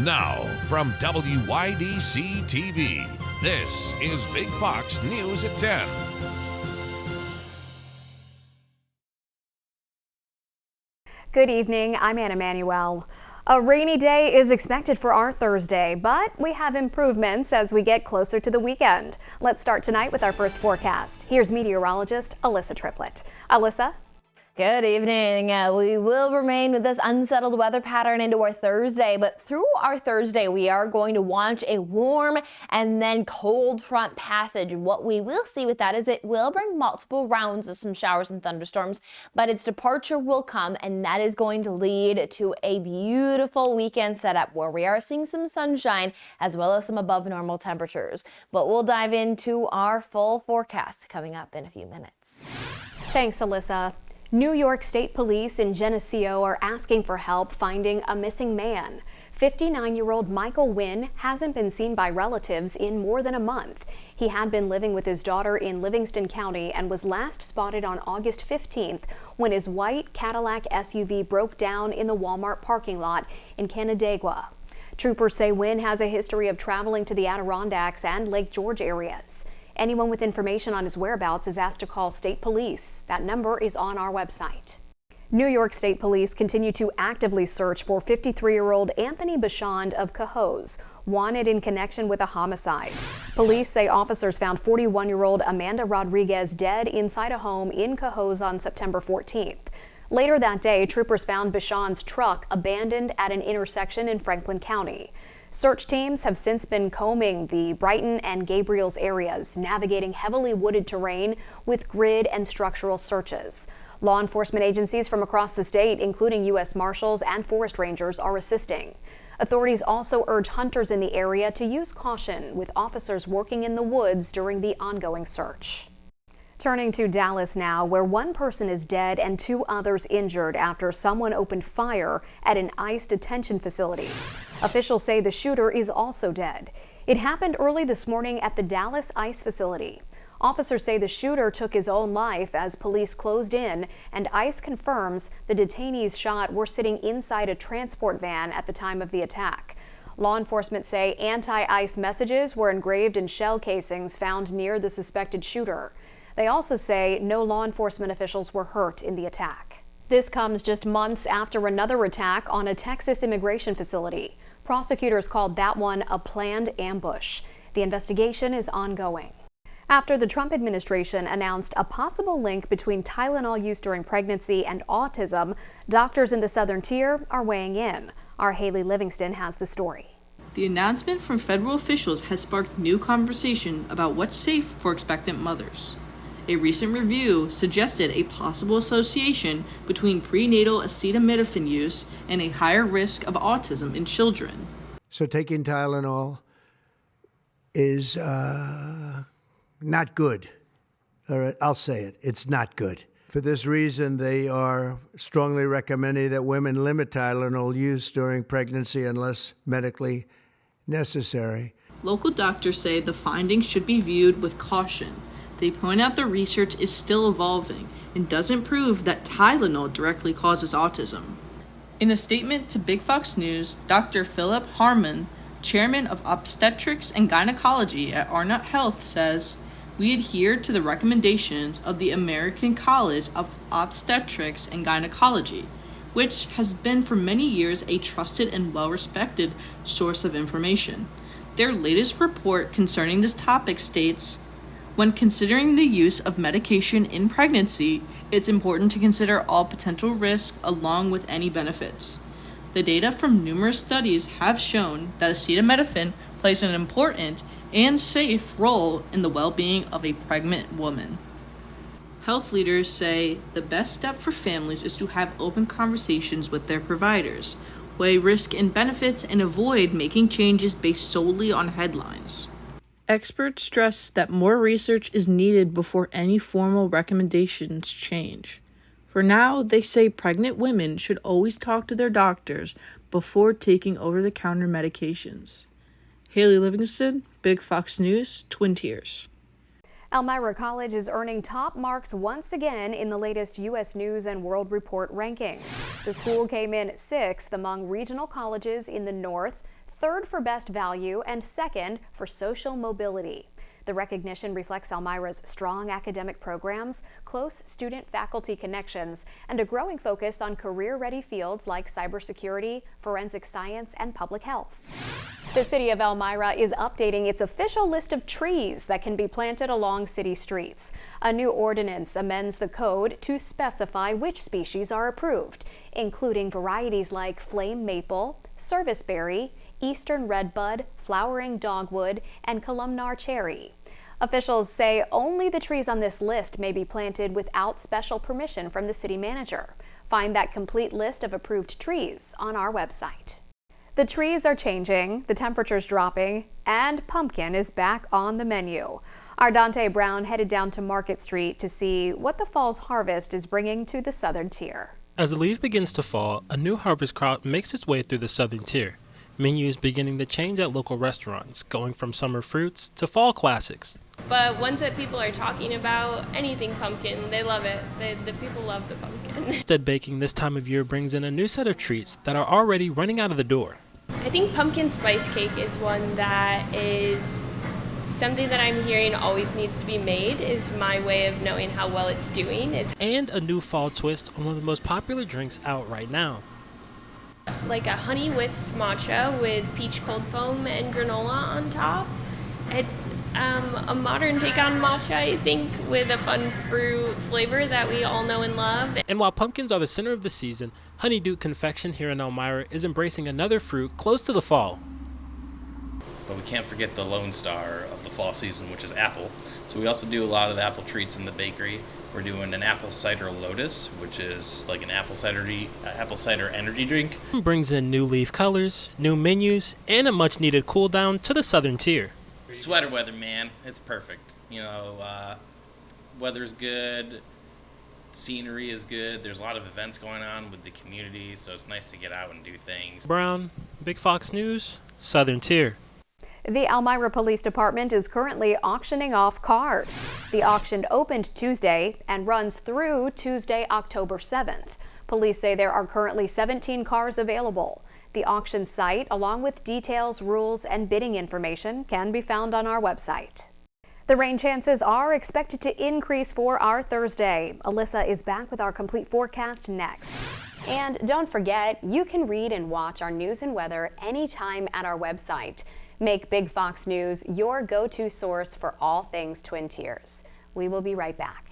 Now, from WYDC TV, this is Big Fox News at 10. Good evening, I'm Anna Manuel. A rainy day is expected for our Thursday, but we have improvements as we get closer to the weekend. Let's start tonight with our first forecast. Here's meteorologist Alyssa Triplett. Alyssa? Good evening. We will remain with this unsettled weather pattern into our Thursday, but through our Thursday, we are going to watch a warm and then cold front passage. What we will see with that is it will bring multiple rounds of some showers and thunderstorms, but its departure will come, and that is going to lead to a beautiful weekend setup where we are seeing some sunshine as well as some above normal temperatures. But we'll dive into our full forecast coming up in a few minutes. Thanks, Alyssa. New York State Police in Geneseo are asking for help finding a missing man. 59-year-old Michael Wynn hasn't been seen by relatives in more than a month. He had been living with his daughter in Livingston County and was last spotted on August 15th when his white Cadillac SUV broke down in the Walmart parking lot in Canandaigua. Troopers say Wynn has a history of traveling to the Adirondacks and Lake George areas. Anyone with information on his whereabouts is asked to call state police. That number is on our website. New York State Police continue to actively search for 53-year-old Anthony Bashand of Cohoes, wanted in connection with a homicide. Police say officers found 41-year-old Amanda Rodriguez dead inside a home in Cohoes on September 14th. Later that day, troopers found Bashand's truck abandoned at an intersection in Franklin County. Search teams have since been combing the Brighton and Gabriel's areas, navigating heavily wooded terrain with grid and structural searches. Law enforcement agencies from across the state, including U.S. Marshals and forest rangers, are assisting. Authorities also urge hunters in the area to use caution, with officers working in the woods during the ongoing search. Turning to Dallas now, where one person is dead and two others injured after someone opened fire at an ICE detention facility. Officials say the shooter is also dead. It happened early this morning at the Dallas ICE facility. Officers say the shooter took his own life as police closed in, and ICE confirms the detainees shot were sitting inside a transport van at the time of the attack. Law enforcement say anti-ICE messages were engraved in shell casings found near the suspected shooter. They also say no law enforcement officials were hurt in the attack. This comes just months after another attack on a Texas immigration facility. Prosecutors called that one a planned ambush. The investigation is ongoing. After the Trump administration announced a possible link between Tylenol use during pregnancy and autism, doctors in the Southern Tier are weighing in. Our Haley Livingston has the story. The announcement from federal officials has sparked new conversation about what's safe for expectant mothers. A recent review suggested a possible association between prenatal acetaminophen use and a higher risk of autism in children. So taking Tylenol is not good. All right, I'll say it. It's not good. For this reason, they are strongly recommending that women limit Tylenol use during pregnancy unless medically necessary. Local doctors say the findings should be viewed with caution. They point out the research is still evolving and doesn't prove that Tylenol directly causes autism. In a statement to Big Fox News, Dr. Philip Harmon, chairman of obstetrics and gynecology at Arnott Health, says, "We adhere to the recommendations of the American College of Obstetrics and Gynecology, which has been for many years a trusted and well-respected source of information. Their latest report concerning this topic states, when considering the use of medication in pregnancy, it's important to consider all potential risks along with any benefits. The data from numerous studies have shown that acetaminophen plays an important and safe role in the well-being of a pregnant woman." Health leaders say the best step for families is to have open conversations with their providers, weigh risk and benefits, and avoid making changes based solely on headlines. Experts stress that more research is needed before any formal recommendations change. For now, they say pregnant women should always talk to their doctors before taking over-the-counter medications. Haley Livingston, Big Fox News, Twin Tiers. Elmira College is earning top marks once again in the latest U.S. News and World Report rankings. The school came in 6th among regional colleges in the North, third for best value, and second for social mobility. The recognition reflects Elmira's strong academic programs, close student-faculty connections, and a growing focus on career-ready fields like cybersecurity, forensic science, and public health. The city of Elmira is updating its official list of trees that can be planted along city streets. A new ordinance amends the code to specify which species are approved, including varieties like flame maple, serviceberry, eastern redbud, flowering dogwood, and columnar cherry. Officials say only the trees on this list may be planted without special permission from the city manager. Find that complete list of approved trees on our website. The trees are changing, the temperature's dropping, and pumpkin is back on the menu. Our Dante Brown headed down to Market Street to see what the fall's harvest is bringing to the southern tier. As the leaf begins to fall, a new harvest crop makes its way through the southern tier. Menus beginning to change at local restaurants, going from summer fruits to fall classics. But once that people are talking about anything pumpkin, they love it. The people love the pumpkin. Instead, baking this time of year brings in a new set of treats that are already running out of the door. I think pumpkin spice cake is one that is something that I'm hearing always needs to be made, is my way of knowing how well it's doing. And a new fall twist on one of the most popular drinks out right now. Like a honey whisked matcha with peach cold foam and granola on top. It's a modern take on matcha, I think, with a fun fruit flavor that we all know and love. And while pumpkins are the center of the season, Honeydew Confection here in Elmira is embracing another fruit close to the fall. But we can't forget the lone star of the fall season, which is apple. So we also do a lot of apple treats in the bakery. We're doing an apple cider lotus, which is like an apple cider energy drink. Brings in new leaf colors, new menus, and a much needed cool down to the southern tier. Sweater weather, man, it's perfect. You know, weather's good, scenery is good. There's a lot of events going on with the community, so it's nice to get out and do things. Brown, Big Fox News, southern tier. The Elmira Police Department is currently auctioning off cars. The auction opened Tuesday and runs through Tuesday, October 7th. Police say there are currently 17 cars available. The auction site, along with details, rules, and bidding information, can be found on our website. The rain chances are expected to increase for our Thursday. Alyssa is back with our complete forecast next. And don't forget, you can read and watch our news and weather anytime at our website. Make Big Fox News your go-to source for all things Twin Tiers. We will be right back.